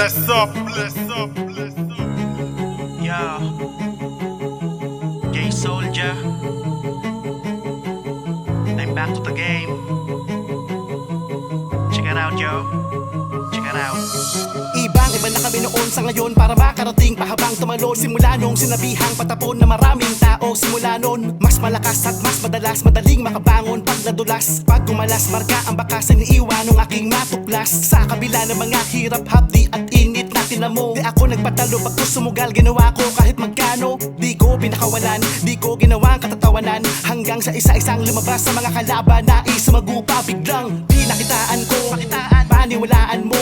bless up, bless up, bless up. Yo, J Soldier, I'm back to the game. Check it out, yo. Check it out. Iba na kami noon sa ngayon para makarating pahabang tumalon. Simula nung sinabihang patapon na maraming tao. Simula nun, mas malakas at mas madalas madaling makabangon pag nadulas. Pag gumalas, marka ang bakas na iniiwan ng aking matuklas. Sa kabila ng mga hirap, hapdi at init na tinamo, di ako nagpatalo pag sumugal. Ginawa ko kahit magkano, di ko pinakawalan, di ko ginawang katatawanan. Hanggang sa isa-isang lumabas sa mga kalaban, nais magupa biglang pinakitaan ko. Paniwalaan mo,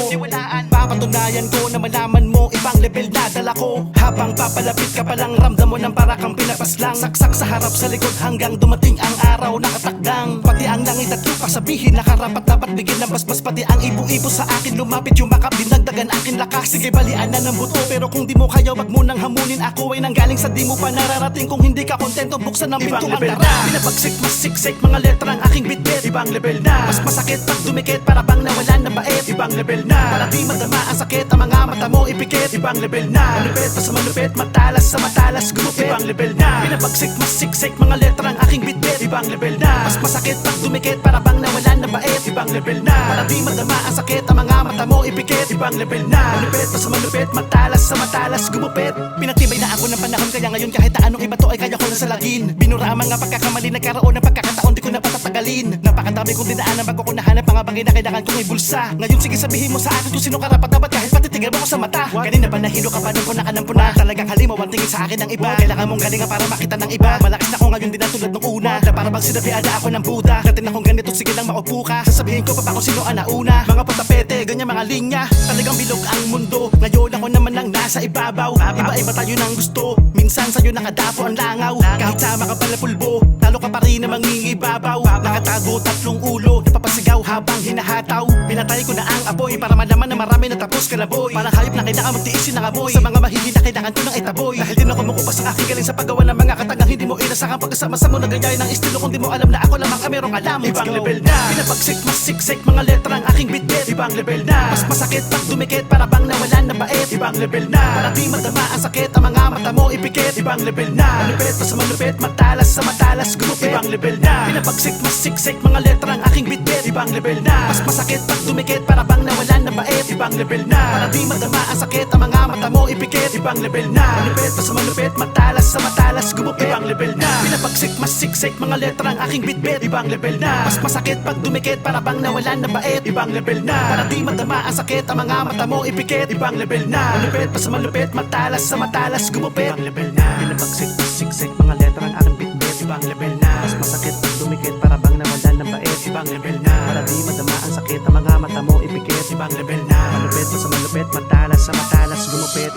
papatunayan ko na malaman mo ibang level na dala ko. Habang papalapit ka palang ramdam mo ng para kang pinapaslang. Saksak sa harap sa likod hanggang dumating ang araw nakatakdang. Pati ang langit at lupa sabihin na karapat dapat bigyan ng basbas. Pati ang ibo-ibo sa akin lumapit yumakap, dinagdagan akin lakas. Sige balian na ng buto, pero kung di mo kaya wag mo nang hamunin. Ako ay nanggaling sa di mo pa nararating. Kung hindi ka kontento buksan ang pintuan tara. Pinapagsik mas siksik mga letra ang aking bitbit. Ibang level na, mas masakit pag dumikit para bang nawalan na bait. Ibang level na, para di madama ang sakit ang mga mata mo ipikit. Ibang level na, malupit pa sa malupit, matalas sa matalas gumupit. Ibang level na, pinapagsik mas siksik mga letra ang aking bitbit. Ibang level na, mas masakit pag dumikit para bang nawalan na bait. Ibang level na, para di madama ang sakit ang mga mata mo ipikit. Ibang level na, malupit pa sa malupit, matalas sa matalas gumupit. Pinagtibay na ako ng panahon kaya ngayon kahit na anong iba to ay kaya ko na salagin. Binura ang mga pagkakamali, nagkaroon ng pagkakataon di ko na patatagalin. Napakadami kong dinaanan bago ko nahanap mga bagay na kailangan kong ibulsa. Ngayon sige sabihin mo sa akin kung sino karapat dapat kahit patitigan mo ko sa mata. Kanina pa nahilo ka pa nung ko nakanampo na. Talagang halimaw ang tingin sa akin ng iba. Kailangan mong galingan para makita ng iba. Malakas na ako ngayon din na tulad nung una. Na para bang sinabihan na ako ng Buddha. Dating akong ganito sige lang maupo ka. Sasabihin ko pa ba kung sino ang nauna. Mga patapete, ganyan mga linya. Talagang bilog ang mundo. Ngayon ako naman ang nasa ibabaw. Iba-iba tayo ng gusto. Minsan sa'yo nakadapo ang langaw. Kahit sama ka pala pulbo, talo ka pa rin na mangingibabaw. Nakatago tatlong ulo, napapasigaw habang hinahataw. Pinatay ko na ang apoy para malaman na marami na tapos ka na boy. Parang hayop na kailangan magtiisin ng amoy. Sa mga mahihina kailangan ko ng itaboy. Dahil di na kumukupas ang aking galing sa paggawa ng mga katagang hindi mo inasahan. Pagkasama sa mo nagayay ng estilo kung di mo alam na ako lamang ang merong alam. Ibang level na, pinapagsik mas siksik mga letra ang aking bitbit. Ibang level na, mas masakit pag dumikit para bang nawalan na bait. Ibang level na, para di madama ang sakit ang mga mata mo ipikit. Ibang level na, malupit pa sa malupit, matalas sa matalas gumupit. Ibang level na, pinapagsik mas siksik mga letra ang aking bitbit. Ibang level na, mas masakit pag dumikit para bang nawalan na bait. Ibang level na, para di madama ang sakit ang mga mata mo ipikit. Ibang level na, malupit pa sa malupit, matalas sa matalas gumupit. Ibang level na, pinapagsik mas siksik mga letra ang aking bitbit. Ibang level na, mas masakit pag dumikit para bang nawalan na bait. Ibang level na, para di madama ang sakit ang mga mata mo ipikit. Ibang level na, malupit pa sa malupit, matalas sa matalas gumupit. Ibang level na, pinapagsik mas siksik mga letra ang aking bitbit. Ibang level na, mas masakit pag dumikit para bang nawalan na bait. Ibang level na, para di madama ang sakit ang mga mata mo ipikit. Ibang level na, malupit pa sa malupit, matalas sa matalas gumupit.